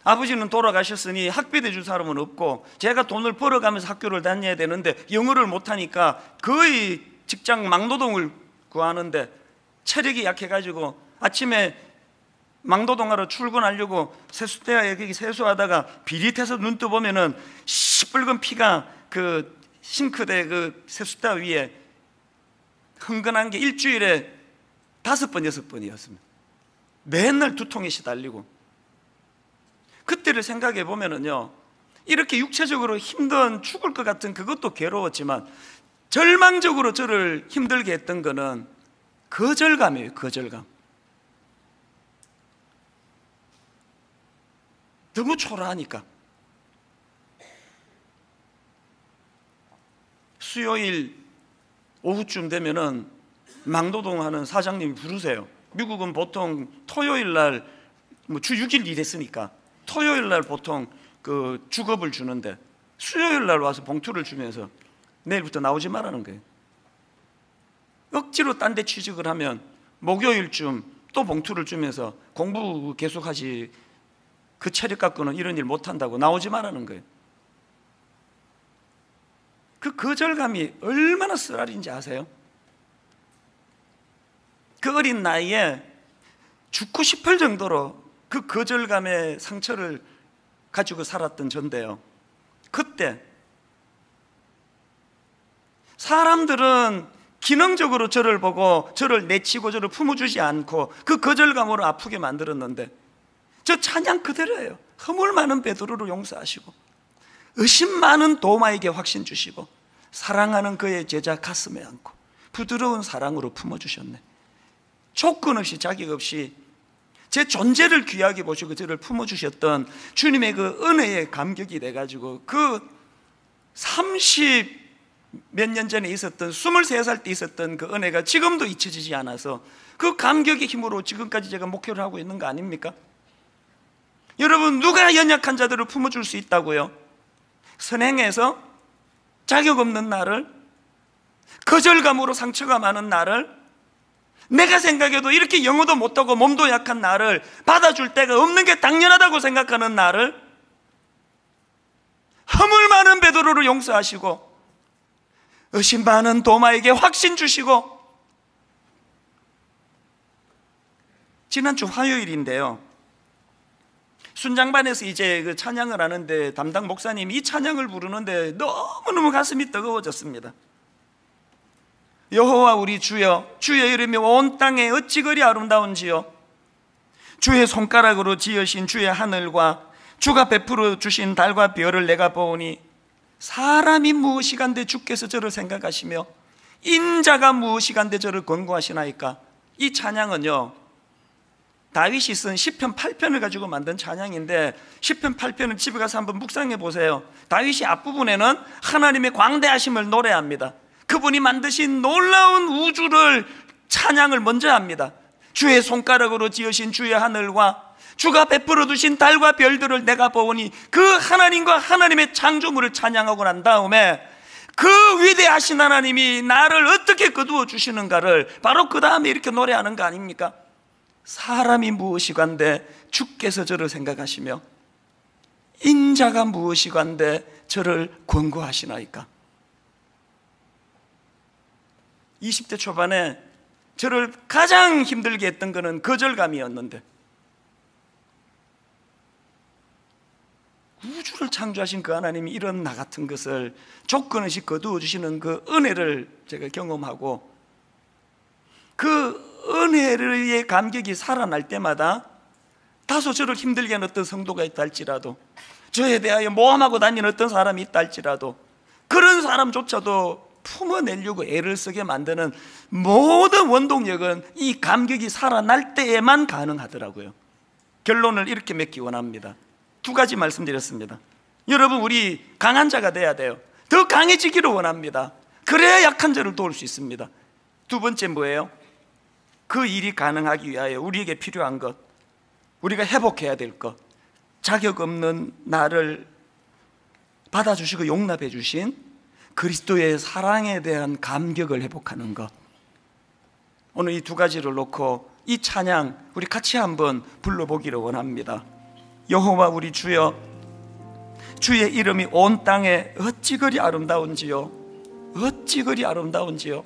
[SPEAKER 1] 아버지는 돌아가셨으니 학비 대줄 사람은 없고 제가 돈을 벌어가면서 학교를 다녀야 되는데 영어를 못하니까 거의 직장 막노동을 구하는데 체력이 약해가지고 아침에 막노동하러 출근하려고 세숫대야에 여기 세수하다가 비릿해서 눈 떠보면은 시뻘건 피가 그 싱크대 그 세숫대 위에 흥건한 게 일주일에 5번, 6번이었습니다. 맨날 두통에 시달리고. 그때를 생각해 보면은요, 이렇게 육체적으로 힘든 죽을 것 같은 그것도 괴로웠지만 절망적으로 저를 힘들게 했던 거는 거절감이에요. 거절감. 너무 초라하니까. 수요일 오후쯤 되면은 막노동하는 사장님이 부르세요. 미국은 보통 토요일 날 뭐 주 6일 일했으니까 토요일 날 보통 그 주급을 주는데 수요일 날 와서 봉투를 주면서 내일부터 나오지 말라는 거예요. 억지로 딴 데 취직을 하면 목요일쯤 또 봉투를 주면서 공부 계속하지, 그 체력 갖고는 이런 일 못한다고 나오지 말라는 거예요. 그 거절감이 얼마나 쓰라린지 아세요? 그 어린 나이에 죽고 싶을 정도로 그 거절감의 상처를 가지고 살았던 전데요, 그때 사람들은 기능적으로 저를 보고 저를 내치고 저를 품어주지 않고 그 거절감으로 아프게 만들었는데 저 찬양 그대로예요. 허물 많은 베드로를 용서하시고 의심 많은 도마에게 확신 주시고 사랑하는 그의 제자 가슴에 안고 부드러운 사랑으로 품어주셨네. 조건 없이 자격 없이 제 존재를 귀하게 보시고 저를 품어주셨던 주님의 그 은혜에 감격이 돼가지고 그 30 몇 년 전에 있었던 23살 때 있었던 그 은혜가 지금도 잊혀지지 않아서 그 감격의 힘으로 지금까지 제가 목회를 하고 있는 거 아닙니까? 여러분, 누가 연약한 자들을 품어줄 수 있다고요? 선행해서 자격 없는 나를, 거절감으로 상처가 많은 나를, 내가 생각해도 이렇게 영어도 못하고 몸도 약한 나를 받아줄 데가 없는 게 당연하다고 생각하는 나를 허물 많은 베드로를 용서하시고 의심 많은 도마에게 확신 주시고. 지난주 화요일인데요, 순장반에서 이제 그 찬양을 하는데 담당 목사님이 이 찬양을 부르는데 너무너무 가슴이 뜨거워졌습니다. 여호와 우리 주여, 주의 이름이 온 땅에 어찌 그리 아름다운지요. 주의 손가락으로 지으신 주의 하늘과 주가 베풀어 주신 달과 별을 내가 보오니 사람이 무엇이간데 주께서 저를 생각하시며 인자가 무엇이간데 저를 권고하시나이까. 이 찬양은요, 다윗이 쓴 시편 8편을 가지고 만든 찬양인데 시편 8편을 집에 가서 한번 묵상해 보세요. 다윗이 앞부분에는 하나님의 광대하심을 노래합니다. 그분이 만드신 놀라운 우주를 찬양을 먼저 합니다. 주의 손가락으로 지으신 주의 하늘과 주가 베풀어 두신 달과 별들을 내가 보오니 그 하나님과 하나님의 창조물을 찬양하고 난 다음에 그 위대하신 하나님이 나를 어떻게 거두어 주시는가를 바로 그 다음에 이렇게 노래하는 거 아닙니까? 사람이 무엇이간데 주께서 저를 생각하시며 인자가 무엇이간데 저를 권고하시나이까. 20대 초반에 저를 가장 힘들게 했던 것은 거절감이었는데 우주를 창조하신 그 하나님이 이런 나 같은 것을 조건 없이 거두어 주시는 그 은혜를 제가 경험하고, 그 은혜의 감격이 살아날 때마다 다소 저를 힘들게 하는 어떤 성도가 있다 할지라도, 저에 대하여 모함하고 다니는 어떤 사람이 있다 할지라도, 그런 사람조차도 품어내려고 애를 쓰게 만드는 모든 원동력은 이 감격이 살아날 때에만 가능하더라고요. 결론을 이렇게 맺기 원합니다. 두 가지 말씀드렸습니다. 여러분, 우리 강한 자가 돼야 돼요. 더 강해지기를 원합니다. 그래야 약한 자를 도울 수 있습니다. 두 번째 뭐예요? 그 일이 가능하기 위하여 우리에게 필요한 것, 우리가 회복해야 될 것, 자격 없는 나를 받아주시고 용납해 주신 그리스도의 사랑에 대한 감격을 회복하는 것. 오늘 이 두 가지를 놓고 이 찬양 우리 같이 한번 불러보기를 원합니다. 여호와 우리 주여, 주의 이름이 온 땅에 어찌 그리 아름다운지요, 어찌 그리 아름다운지요.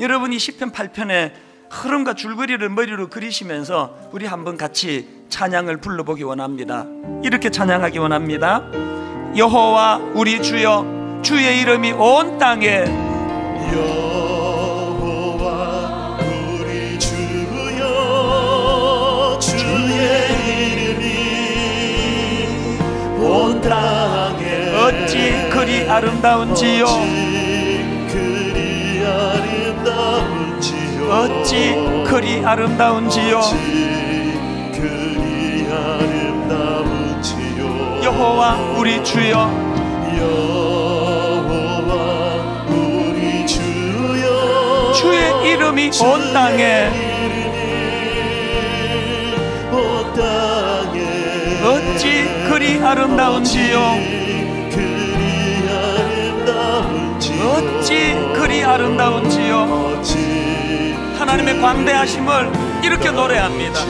[SPEAKER 1] 여러분이 시편 8편에 흐름과 줄거리를 머리로 그리시면서 우리 한번 같이 찬양을 불러보기 원합니다. 이렇게 찬양하기 원합니다. 여호와 우리 주여, 주의 이름이 온 땅에,
[SPEAKER 2] 여호와 우리 주여, 주의 이름이 온 땅에
[SPEAKER 1] 어찌 그리 아름다운지요, 어찌 그리 아름다운지요, 여호와 우리 주여,
[SPEAKER 2] 여호와 우리 주여,
[SPEAKER 1] 주의 이름이 온 땅에 어찌 그리 아름다운지요, 어찌 그리 아름다운지요. 하나님의 광대하심을 이렇게 노래합니다.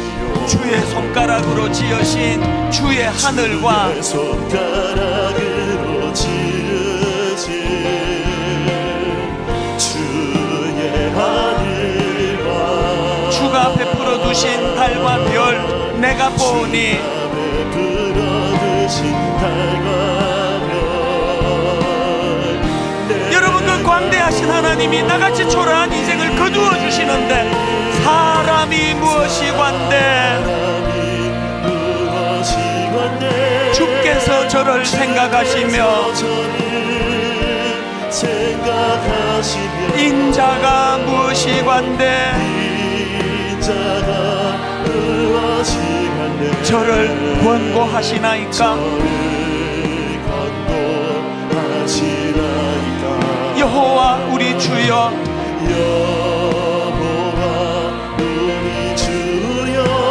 [SPEAKER 1] 주의 손가락으로 지으신 주의 하늘과,
[SPEAKER 2] 손가락으로 지으신 주의 하늘과,
[SPEAKER 1] 주가 베풀어 두신 달과 별 내가 보니, 여러분, 그 광대하신 하나님이 나같이 초라한 인생을 거두어 주시는데 사람이 무엇이 관대, 주께서 저를 생각하시며 인자가 무엇이 관대, 저를 권고하시나이까. 여호와 우리 주여,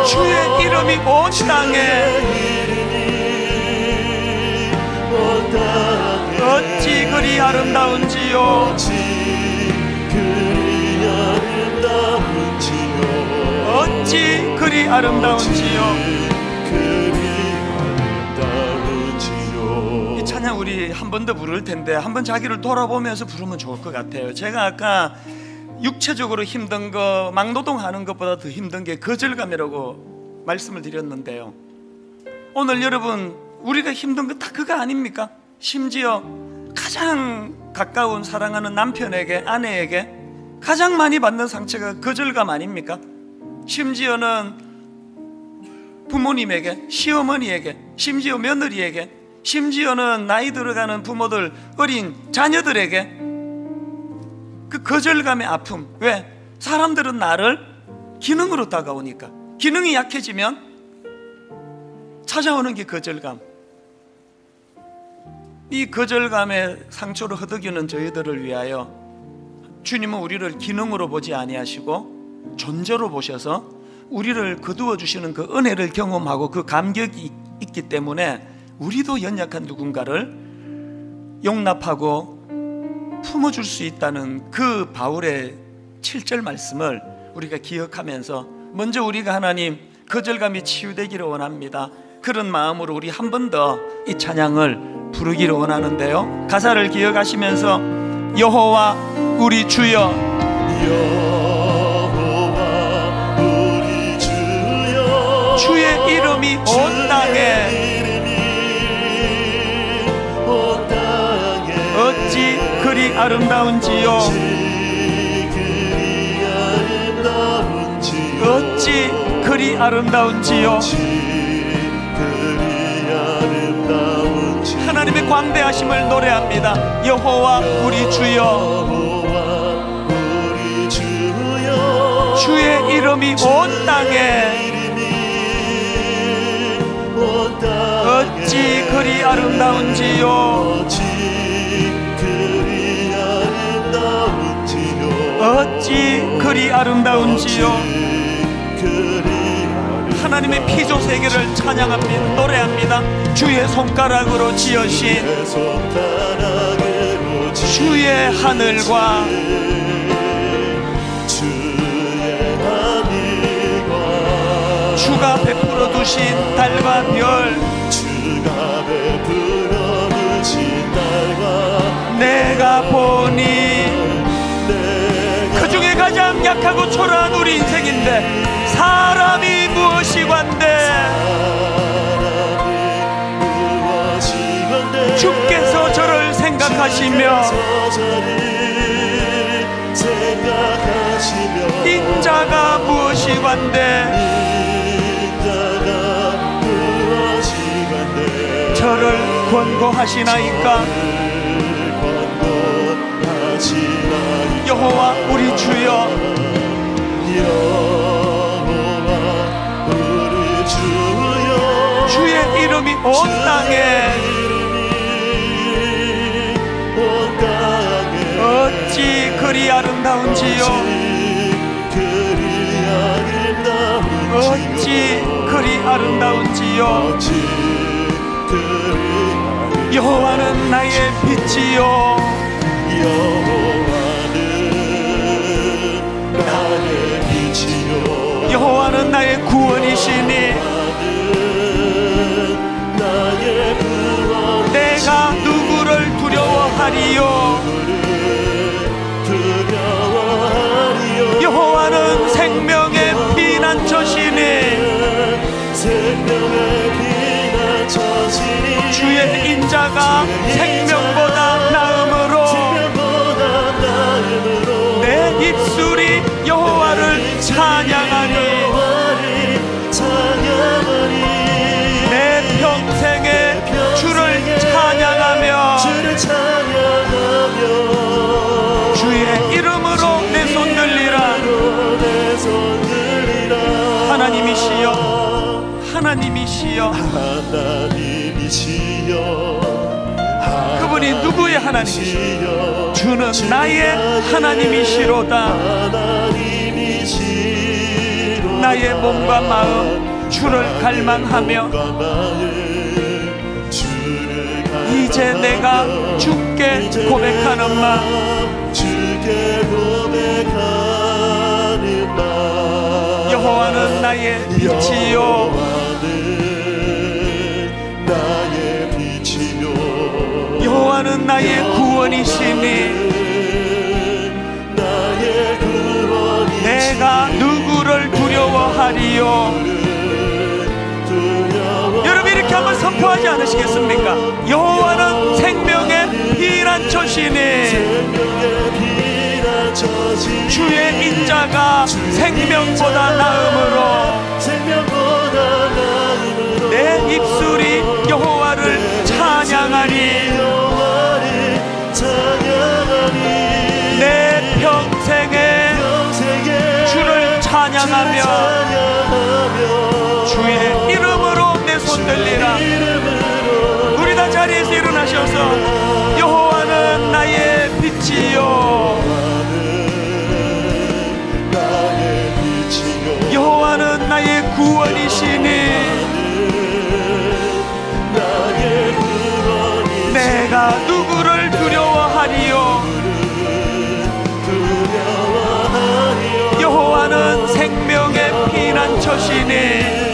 [SPEAKER 1] 주의 이름이 온 땅에 어찌 그리 아름다운지요, 어찌 그리 아름다운지요. 이 찬양 우리 한 번 더 부를 텐데 한번 자기를 돌아보면서 부르면 좋을 것 같아요. 제가 아까 육체적으로 힘든 거, 막노동하는 것보다 더 힘든 게 거절감이라고 말씀을 드렸는데요, 오늘 여러분 우리가 힘든 거 다 그거 아닙니까? 심지어 가장 가까운 사랑하는 남편에게, 아내에게 가장 많이 받는 상처가 거절감 아닙니까? 심지어는 부모님에게, 시어머니에게, 심지어 며느리에게, 심지어는 나이 들어가는 부모들, 어린 자녀들에게 그 거절감의 아픔. 왜? 사람들은 나를 기능으로 다가오니까. 기능이 약해지면 찾아오는 게 거절감. 이 거절감의 상처로 허덕이는 저희들을 위하여 주님은 우리를 기능으로 보지 아니하시고 존재로 보셔서 우리를 거두어 주시는 그 은혜를 경험하고 그 감격이 있기 때문에 우리도 연약한 누군가를 용납하고 품어줄 수 있다는 그 바울의 7절 말씀을 우리가 기억하면서 먼저 우리가 하나님 거절감이 치유되기를 원합니다. 그런 마음으로 우리 한 번 더 이 찬양을 부르기를 원하는데요, 가사를 기억하시면서 여호와 우리 주여,
[SPEAKER 2] 여호와 우리 주여,
[SPEAKER 1] 주의 이름이 온 땅에 아름다운지요. 어찌 그리 아름다운지요. 하나님의 광대하심을 노래합니다. 여호와 우리 주여, 주의 이름이 온 땅에 어찌 그리 아름다운지요. 어찌 그리 아름다운지요. 하나님의 피조 세계를 찬양합니다. 노래합니다. 주의 손가락으로 지으신 주의 하늘과 주가 베풀어 두신 달과 별, 내가 보니 그 중에 가장 약하고 초라한 우리 인생인데 사람이 무엇이관대. 주께서 저를 생각하시며 인자가 무엇이관대. 저를 권고하시나이까. 여호와 우리 주여, 주의 이름이 온 땅에 어찌 그리 아름다운지요. 어찌 그리 아름다운지요. 여호와는 나의 빛이요. 여호와는 나의 구원이시니 내가 누구를 두려워하리요. 여호와는 생명의 피난처시니 주의 인자가 생명보다 나음으로 내 입술이 여호와를 찬양하니 내 평생에 주를 찬양하며 주의 이름으로 내 손 들리라. 하나님이시여, 하나님이시여. 그분이 누구의 하나님이시여? 주는 나의 하나님이시로다. 나의 몸과 마음 주를 갈망하며 이제 내가 주께 고백하는 마. 여호와는 나의 빛이요. 여호와는 나의 구원이시니 내가 누구를 두려워하리요. 여러분 이렇게 한번 선포하지 않으시겠습니까? 여호와는 생명의 피난처시니 주의 인자가 생명보다 나음으로 내 입술이 여호와를 찬양하니 내 평생에 주를 찬양하며 주의 이름으로 내 손 들리라. 우리 다 자리에서 일어나셔서 여호와는 나의 빛이요. 여호와는 나의 구원이시니 내가 누구를 두려워하리요. 여호와는 생명의 피난처시니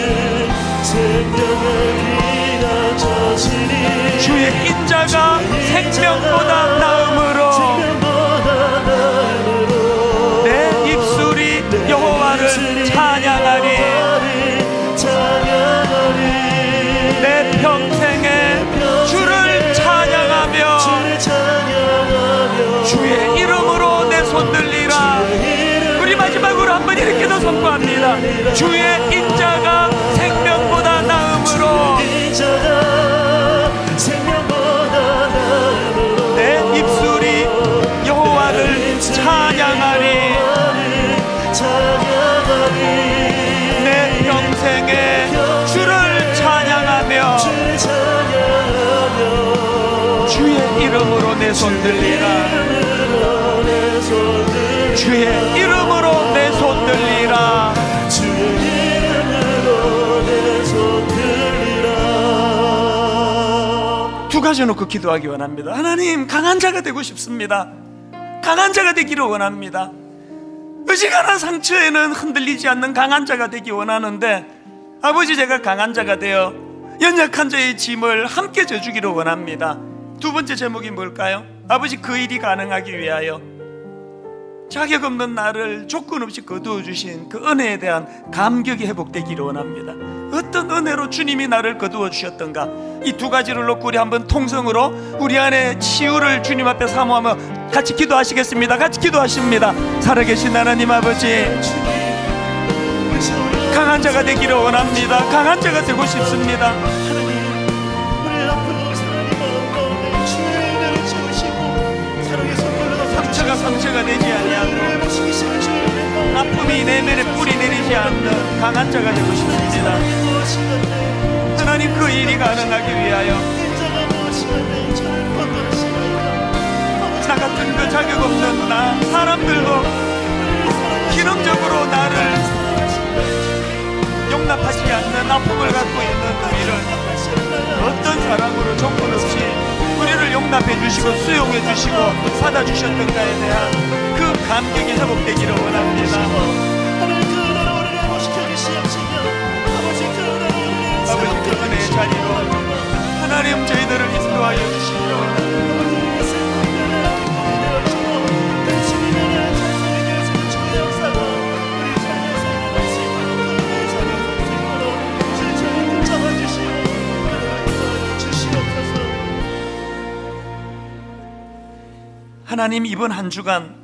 [SPEAKER 1] 주의 인자가 생명보다 나음으로 내 입술이 여호와를 찬양하니 내 평생에 주를 찬양하며 한번 이렇게도 선포합니다. 주의 인자가 생명보다 나음으로 내 입술이 여호와를 찬양하리. 내 평생에 주를 찬양하며 주의 이름으로 내 손 들리라. 주의 이름으로 내 손 들리라. 두 가지 놓고 기도하기 원합니다. 하나님, 강한 자가 되고 싶습니다. 강한 자가 되기를 원합니다. 어지간한 상처에는 흔들리지 않는 강한 자가 되기 원하는데, 아버지, 제가 강한 자가 되어 연약한 자의 짐을 함께 져주기를 원합니다. 두 번째 제목이 뭘까요? 아버지, 그 일이 가능하기 위하여 자격 없는 나를 조건 없이 거두어 주신 그 은혜에 대한 감격이 회복되기를 원합니다. 어떤 은혜로 주님이 나를 거두어 주셨던가, 이 두 가지를 놓고 우리 한번 통성으로 우리 안에 치유를 주님 앞에 사모하며 같이 기도하시겠습니다. 같이 기도하십니다. 살아계신 하나님 아버지, 강한 자가 되기를 원합니다. 강한 자가 되고 싶습니다. 상처가 되지 아니하고 아픔이 내면에 뿌리 내리지 않는 강한 자가 되고 싶습니다. 하나님, 그 일이 가능하기 위하여 나 같은 그 자격 없는 나, 사람들도 기능적으로 나를 용납하지 않는 아픔을 갖고 있는 우리를 어떤 사랑으로 조건 없이 우리를 용납해 주시고 수용해 주시고 받아주셨던가에 대한 그 감격이 회복되기를 원합니다. 아버지, 그 은혜의 자리로 하나님 저희들을 인도하여 주시옵소서. 하나님, 이번 한 주간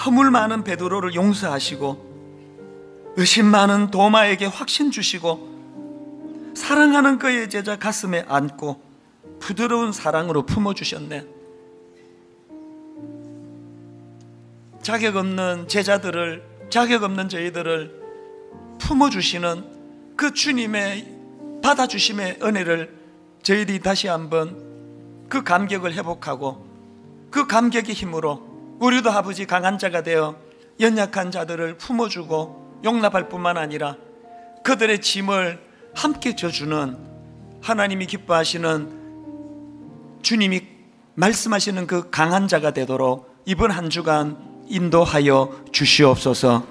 [SPEAKER 1] 허물 많은 베드로를 용서하시고 의심 많은 도마에게 확신 주시고 사랑하는 그의 제자 가슴에 안고 부드러운 사랑으로 품어주셨네. 자격 없는 제자들을, 자격 없는 저희들을 품어주시는 그 주님의 받아주심의 은혜를 저희들이 다시 한번 그 감격을 회복하고 그 감격의 힘으로 우리도 아버지 강한 자가 되어 연약한 자들을 품어주고 용납할 뿐만 아니라 그들의 짐을 함께 져주는 하나님이 기뻐하시는, 주님이 말씀하시는 그 강한 자가 되도록 이번 한 주간 인도하여 주시옵소서.